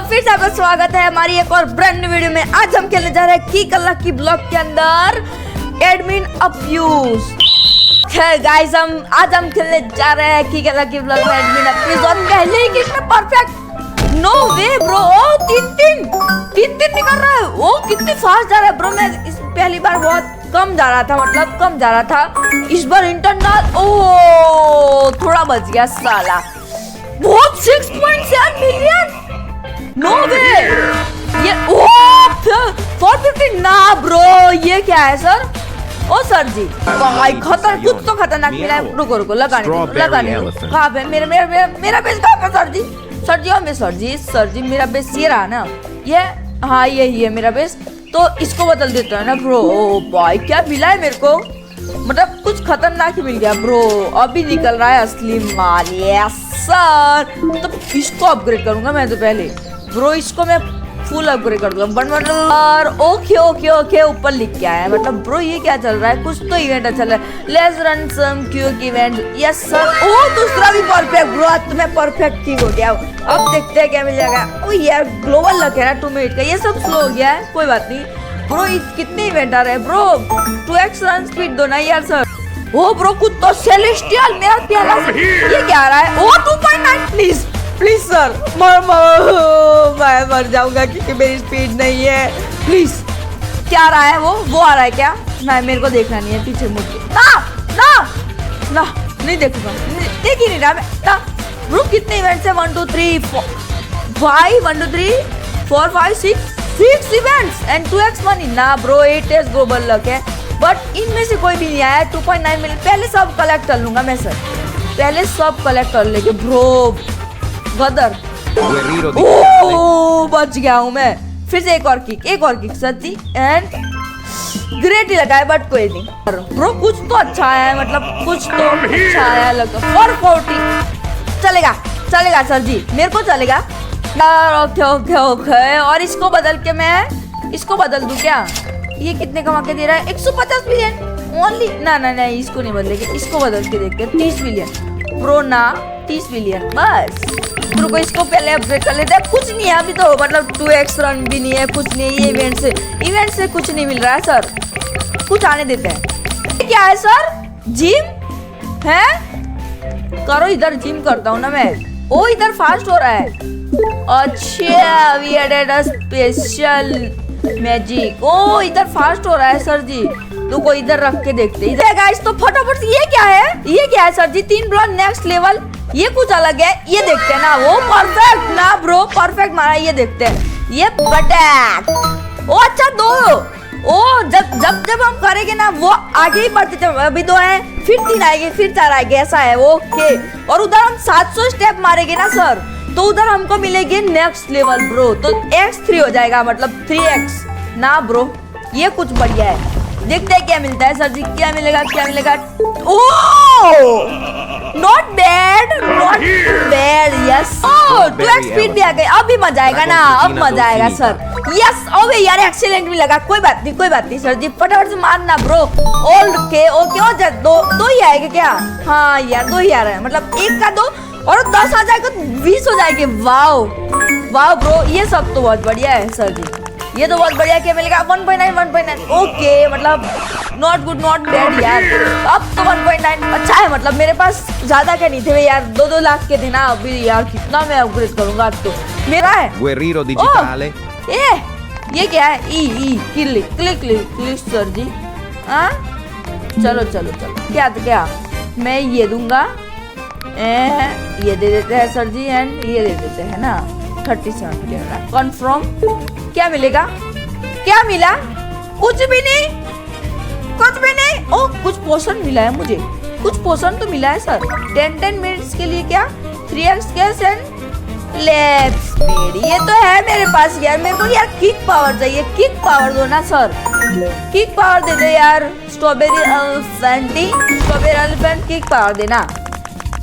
फिर से आपका स्वागत है हमारी एक और ब्रांड न्यू वीडियो में। आज हम खेलने जा रहे हैं किक लकी ब्लॉक के अंदर एडमिन अब्यूज। गाइस आज हम खेलने जा रहे हैं किक लकी ब्लॉक में एडमिन अब्यूज और पहले ही किक में परफेक्ट। नो वे ब्रो, तीन निकल रहा है। वो कितनी फास्ट जा रहा है ब्रो। मैं पहली बार बहुत कम जा रहा था, मतलब कम जा रहा था। इस बार इंटरनल ओ थोड़ा बच गया साला। बहुत 6.7 मिलियन। नो वे ये ओ 450 ना ब्रो। ये क्या है सर? ओ सर जी भाई खतर कुछ तो खतरनाक मिला है। रुको लगाने कहाँ पे मेरा बेस कहाँ पे सर जी? सर जी मेरा बेस ये रहा ना, ये हाँ यही है मेरा बेस। तो इसको बदल देता है ना ब्रो। ओ भाई क्या मिला है मेरे को, मतलब कुछ खतरनाक ही मिल गया ब्रो। अभी निकल रहा है असली माल। यस सर, तो इसको अपग्रेड करूंगा मैं तो पहले ब्रो। इसको मैं फुल अपग्रेड कर दूंगा। ओके ऊपर लिख के आया है, मतलब ब्रो ये क्या चल रहा है? कुछ तो इवेंट चल रहा है। Let's run some quick event. Yes sir. ओ दूसरा भी परफेक्ट ब्रो। आज तो मैं परफेक्ट किंग हो गया। अब देखते हैं क्या मिल जाएगा। ओ यार ग्लोबल लक है ना 2 मिनट का, ये सब स्लो हो गया है, कोई बात नहीं ब्रो। कितने इवेंट आ रहे हैं ब्रो? 2x रन स्पीड दो ना यार सर। ओ ब्रो कुछ तो सेलेस्टियल मेरा प्याला ये क्या आ रहा है? ओ 2.9 प्लीज सर। मैं मर जाऊंगा क्योंकि मेरी स्पीड नहीं है। प्लीज क्या आ रहा है? वो आ रहा है क्या? नहीं मेरे को देखना नहीं है, पीछे मुड़ के ना नहीं देखूंगा, देख ही नहीं रहा मैं ना ब्रो। कितने इवेंट्स है? 1 2 3 4 भाई 1 2 3 4 5 6 इवेंट्स एंड 2x मनी ना ब्रो। 8 ग्लोबल लक है बट इनमें से कोई भी नहीं आया। 2.9 मिलियन पहले सब कलेक्ट कर लूंगा मैं सर, पहले सब कलेक्ट कर लेंगे ब्रो। गदर ओ बच गया हूँ मैं। फिर से एक और kick sir ji and great ही लगा है बट कोई नहीं ब्रो। कुछ तो अच्छा आया है, मतलब कुछ तो अच्छा आया लगा। 440 चलेगा सर जी, मेरे को चलेगा। ओके और इसको बदल के मैं इसको बदल दूं क्या? ये कितने कमा के दे रहा है? 150 मिलियन ओनली। ना इसको नहीं बदलेंगे, इसको बदल के देखते हैं। 30 मिलियन ब्रो ना 30 मिलियन बस। रुको इसको पहले अपग्रेड कर लेते हैं। कुछ नहीं है अभी तो, मतलब 2x रन भी नहीं है, कुछ नहीं है। ये इवेंट से कुछ नहीं मिल रहा है सर, कुछ आने देते हैं। क्या है सर? जिम है? करो इधर जिम करता हूँ ना मैं। ओ इधर फास्ट हो रहा है। अच्छा we added a special magic. ओ इधर फास्ट हो रहा है सर जी, तो को इधर रख के देखते हैं। इधर गाइस तो फटाफट ये क्या है सर जी? 3 ब्लॉक नेक्स्ट लेवल, ये कुछ अलग है, ये देखते हैं ना। वो परफेक्ट ना ब्रो, परफेक्ट मारा। ये देखते हैं ये बटैक। ओ अच्छा 2। ओ जब हम करेंगे ना वो आगे ही बढ़ते चल। अभी 2 है, फिर 3 आएंगे, फिर 4 आएंगे, ऐसा है ओके। और उधर हम 700 स्टेप मारेंगे ना सर, तो उधर हमको मिलेगी नेक्स्ट लेवल ब्रो। तो x3 हो जाएगा, मतलब 3x ना ब्रो। ये कुछ बढ़िया है, देखते हैं क्या मिलता है सर जी। क्या मिलेगा? Oh not bad yes. 2x speed भी आ गई। अब भी मजा आएगा ना, अब मजा आएगा सर। यस ओके यार एक्सीलेंट भी लगा। कोई बात नहीं सर जी, फटाफट से मारना ब्रो। ओके दो ही आएगा क्या? हाँ यार 2 ही आ रहा है, मतलब 1 का 2 और 10 आ जाएगा तो 20 हो जाएंगे। वाओ ब्रो, ये सब तो बहुत बढ़िया है सर जी। ये तो बहुत बढ़िया। क्या मिलेगा? 1.9 ओके, मतलब नॉट गुड नॉट बैड यार। अब तो 1.9 अच्छा है, मतलब मेरे पास ज्यादा क्या नहीं थे यार, 2 लाख के थे ना। अभी यार कितना मैं अपग्रेड करूंगा अब तो। मेरा है गुerrero digitale। ये क्या है? ई क्लिक सर जी। हाँ चलो क्या मैं ये दूंगा, ये दे देते हैं सर जी एंड ये दे देते हैं ना 37 कंफर्म। क्या मिलेगा? क्या मिला? कुछ भी नहीं। ओ कुछ पोषण मिला है मुझे, कुछ पोषण तो मिला है सर। 10 मिनट्स के लिए क्या 3x cash and left speed. ये तो है मेरे पास यार। मेरे को यार किक पावर चाहिए, किक पावर दो ना सर, किक पावर दे दो यार। स्ट्रॉबेरी एलिफेंट किक पावर देना।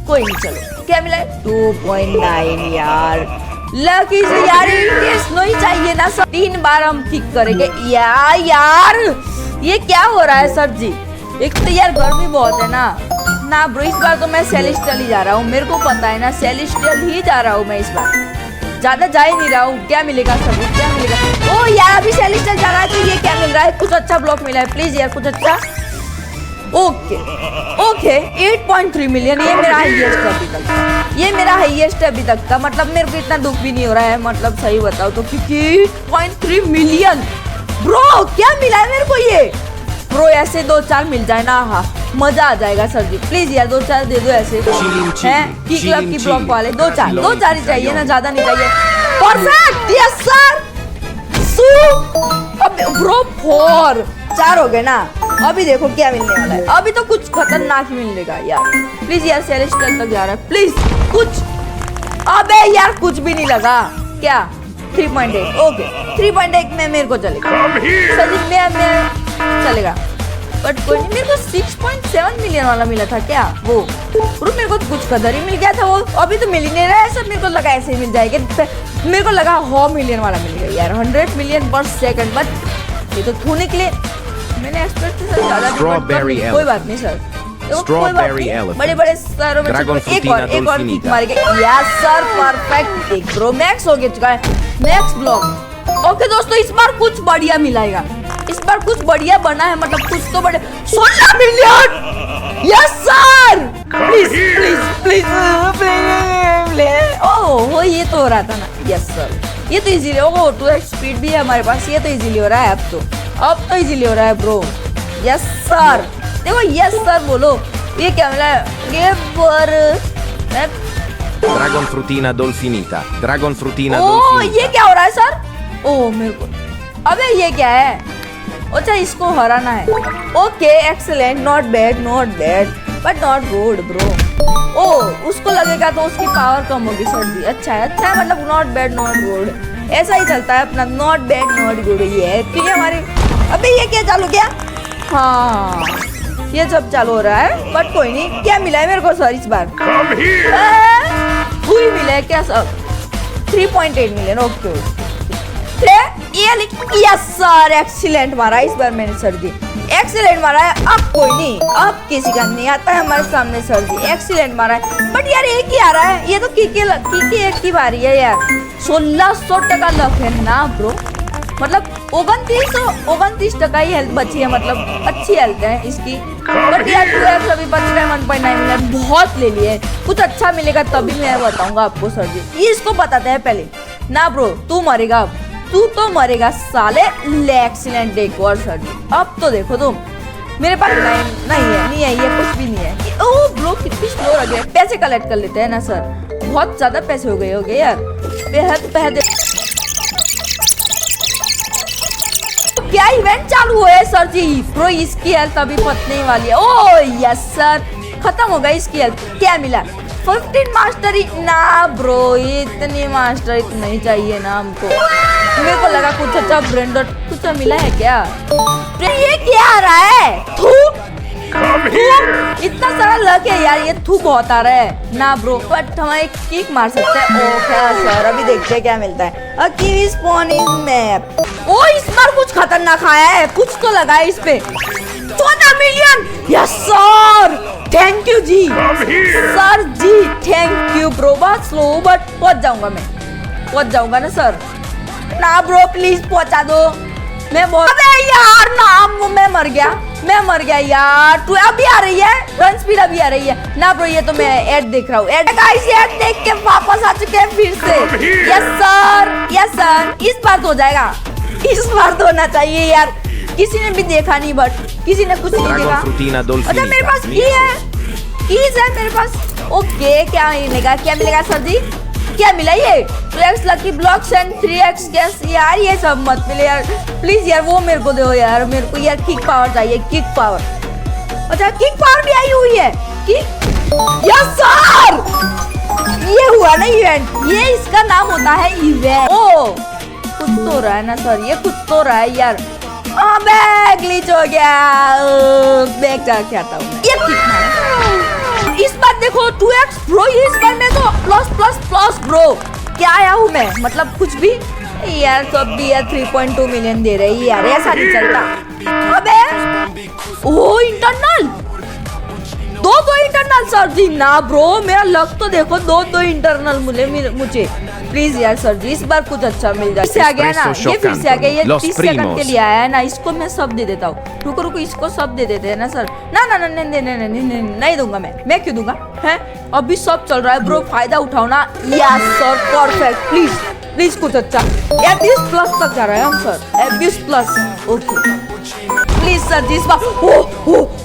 कोई नहीं चलो। क्या मिला है? 2.9 यार लकी से यार। नहीं चाहिए ना सर। 3 बार हम किक करेंगे यार। ये क्या हो रहा है सर जी? एक तो यार गर्मी बहुत है ना ब्रो। इस बार तो मैं सेलेस्टियल ही जा रहा हूँ, मेरे को पता है ना, सेलेस्टियल ही जा रहा हूँ मैं इस बार। ज्यादा जा ही नहीं रहा हूँ। क्या मिलेगा सर, क्या मिलेगा? ओ यार अभी सेलिस्टर जा रहा है, तो ये क्या मिल रहा है? कुछ अच्छा ब्लॉक मिला है प्लीज यार, कुछ अच्छा। ओके ओके 8.3 मिलियन, ये मेरा हाईएस्ट है अभी तक का, ये मेरा हाईएस्ट है अभी तक का। मतलब मेरे को इतना दुख भी नहीं हो रहा है, मतलब सही बताओ तो, क्योंकि 8.3 मिलियन ब्रो क्या मिला है मेरे को ये। ब्रो ऐसे 2-4 मिल जाए ना, हाँ मजा आ जाएगा सर जी। प्लीज यार 2-4 दे दो ऐसे हैं की क्लब की ब्लॉक वाले। 2-4 ही चाहिए ना, ज्यादा नहीं चाहिए। Perfect yes sir. ब्रो 4 हो गए ना। अभी देखो क्या मिलने वाला है, अभी तो कुछ खतरनाक ही मिलेगा यार। प्लीज यार सेलेस्टियल तक जा रहा है, प्लीज कुछ। अबे यार कुछ भी नहीं लगा क्या? 3.8 ओके 3.8 में मेरे को चलेगा सर जी, मैं चलेगा। बट कोई नहीं, मेरे को 6.7 मिलियन वाला मिला था क्या वो? मेरे को कुछ कदर ही मिल गया था वो, अभी तो मिल ही नहीं रहा है सर। मेरे को लगा ऐसे ही मिल जाएगा, मेरे को लगा 100 मिलियन वाला मिल गया यार, 100 मिलियन पर सेकंड। बट ये तो थू निकले, मैंने एक्सपेक्ट से ज्यादा नहीं। कोई बात नहीं सर, बड़े बड़े सर एक और किक मारेंगे। Yes sir perfect kick bro, max हो चुका है, मैक्स ब्लॉक। ओके दोस्तों इस बार कुछ बढ़िया मिलाएगा, इस बार कुछ बढ़िया बना है, मतलब कुछ तो बड़े 16 million. Yes sir please please please please. ओह ये तो हो रहा था ना। यस सर ये तो इजीली, ओह 2x स्पीड भी है हमारे पास, ये तो इजीली हो रहा है अब तो इजीली हो रहा है ब्रो। यस सर देखो यस सर बोलो। ये क्या मिला है? ड्रैगन फ्रूटीना डोल्फिनिटा, ड्रैगन फ्रूटीना डोल्फिनिटा। ये क्या हो रहा है सर? ओह मेरे को, अबे ये क्या है? अच्छा इसको हराना है। Okay excellent, not bad but not good bro. ओह उसको लगेगा तो उसकी पावर कम होगी सर जी। अच्छा है मतलब नॉट बैड नॉट गुड, ऐसा ही चलता है अपना, नॉट बैड नॉट गुड। ये है ठीक है हमारे। अबे ये क्या चालू किया? हाँ ये सब चालू हो रहा है, बट कोई नहीं। क्या मिला है मेरे को सर इस बार? हुई मिला है क्या sir? 3.8 million okay. Yes sir excellent मारा इस बार मैंने सर जी, एक्सीलेंट मारा है। अब कोई नहीं, अब किसी का नहीं आता है हमारे सामने सर जी, एक्सीलेंट मारा है। बट यार एक ही आ रहा है, ये तो की एक की बारी है यार। 1600 टका लक है ना ब्रो, मतलब 29 ही हेल्थ बची है, मतलब अच्छी हेल्थ है इसकी। बट यार 2x अभी बच रहा है 1.9 मिलियन, बहुत ले लिए। कुछ अच्छा मिलेगा तभी मैं बताऊंगा आपको सर जी, ये इसको बताते हैं पहले ना ब्रो। तू मरेगा अब, तू तो मरेगा साले। एक्सीलेंट एक और सर जी। अब तो देखो तुम, मेरे पास नहीं है ये कुछ भी नहीं है। ओह ब्रो कितनी स्लो लग रही है। पैसे कलेक्ट कर लेते हैं ना सर, बहुत ज्यादा पैसे हो गए यार, बेहद। क्या इवेंट चालू हुआ है सर जी? ब्रो इसकी हेल्थ अभी पतने वाली है। ओह यस सर खत्म हो गई इसकी हेल्थ। क्या मिला? 15 मास्टरी ना ब्रो, इतनी मास्टरी तो नहीं चाहिए ना हमको। मेरे को लगा कुछ अच्छा ब्रांडेड कुछ मिला है क्या? ये क्या आ रहा है? थू इतना सारा लक है यार, ये थू बहुत आ रहा है ना ब्रो। बट हम एक किक मार सकते हैं। ओके सर अभी देखते हैं क्या मिलता है। अ किवी स्पॉन इज मैप। ओ इस बार कुछ खतरनाक आया है, कुछ तो लगा है इस पे। 14 million. Yes sir thank you ji sir ji, thank you bro. बहुत स्लो बट पहुंच जाऊंगा ना सर। ना ब्रो प्लीज पहुंचा दो, मैं बहुत। अबे यार ना मैं मर गया यार। तू अभी आ रही है, रन स्पीड अभी आ रही है ना ब्रो। ये तो मैं ऐड देख रहा हूँ, ऐड देख के वापस आ चुके हैं फिर से। यस सर इस बार तो हो जाएगा, इस बार तो होना चाहिए यार। किसी ने भी देखा नहीं, बट किसी ने कुछ नहीं देखा। अच्छा मेरे पास कीज है मेरे पास। ओके क्या मिलेगा सर जी? क्या मिला ये? 2x lucky blocks and 3x cash. यार ये सब मत मिले यार प्लीज यार, वो मेरे को दो यार। मेरे को यार किक पावर चाहिए, किक पावर। अच्छा किक पावर भी आई हुई है किक। यस सर ये हुआ ना इवेंट, ये इसका नाम होता है इवेंट। ओ कुछ तो हो रहा है ना सर, ये कुछ तो हो रहा है यार। अबे ग्लिच हो गया, बैक जाके आता हूँ। ये किक मारा इस बार देखो 2x ब्रो। ये इस बार मैं तो प्लस ब्रो। क्या आया हूँ मैं, मतलब कुछ भी यार। सब भी यार 3.2 मिलियन दे रही है यार, ऐसा नहीं चलता। अबे ओ इंटरनल दो इंटरनल सर जी ना ब्रो। मेरा लक तो देखो, दो इंटरनल मिले मुझे। प्लीज यार सर जी, इस बार कुछ अच्छा मिल जाए। से आ गया ना, Espresso ये फिर से आ गया, ये Los 30 सेकंड Primos। के लिए आया है ना, इसको मैं सब दे देता हूँ। रुको रुको, इसको सब दे देते हैं ना सर। ना ना ना नहीं नहीं नहीं नहीं नहीं नहीं दूंगा मैं क्यों दूंगा है? अभी सब चल रहा है ब्रो, फायदा उठाओ ना। Yes sir, perfect. Please please कुछ अच्छा। 20 प्लस तक जा रहा है हम sir, 20 plus. Okay please sir जी, इस बार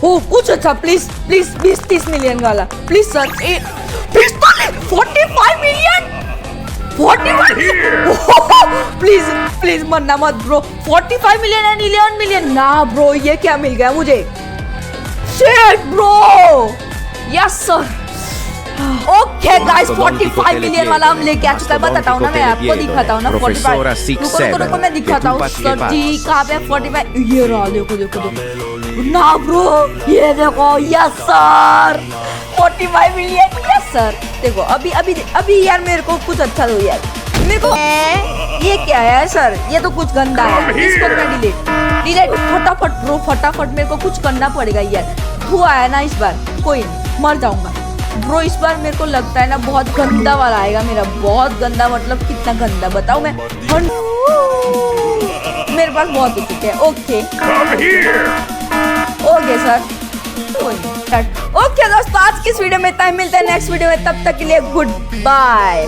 ओ कुछ अच्छा प्लीज प्लीज, 20-30 मिलियन वाला please sir. 45 million, 45 please please मरना मत ब्रो। 45 मिलियन एंड 11 मिलियन ना ब्रो, ये क्या मिल गया मुझे? Shit bro, yes sir. Okay guys, 45 million वाला हम लेके आ चुका है। बताता हूँ ना, मैं आपको दिखाता हूँ ना। 45 रुको मैं दिखाता हूँ सर जी, कहाँ पे 45? ये रहा, देखो देखो देखो ना ब्रो, ये देखो। Yes sir, 45 million. Yes sir, देखो अभी अभी अभी यार मेरे को कुछ अच्छा दो यार मेरे को। ये क्या है सर? ये तो कुछ गंदा है, इसको मैं डिलीट फटाफट ब्रो, फटाफट मेरे को कुछ करना पड़ेगा यार। धुआं है ना इस बार, कोई नहीं, मर जाऊंगा ब्रो। इस बार मेरे को लगता है ना बहुत गंदा वाला आएगा मेरा, बहुत गंदा। मतलब कितना गंदा बताऊं मैं? मेरे पास बहुत हो चुके हैं। ओके ओके सर, ओके दोस्तों, आज की इस वीडियो में इतना ही। मिलते हैं नेक्स्ट वीडियो में, तब तक के लिए गुड बाय।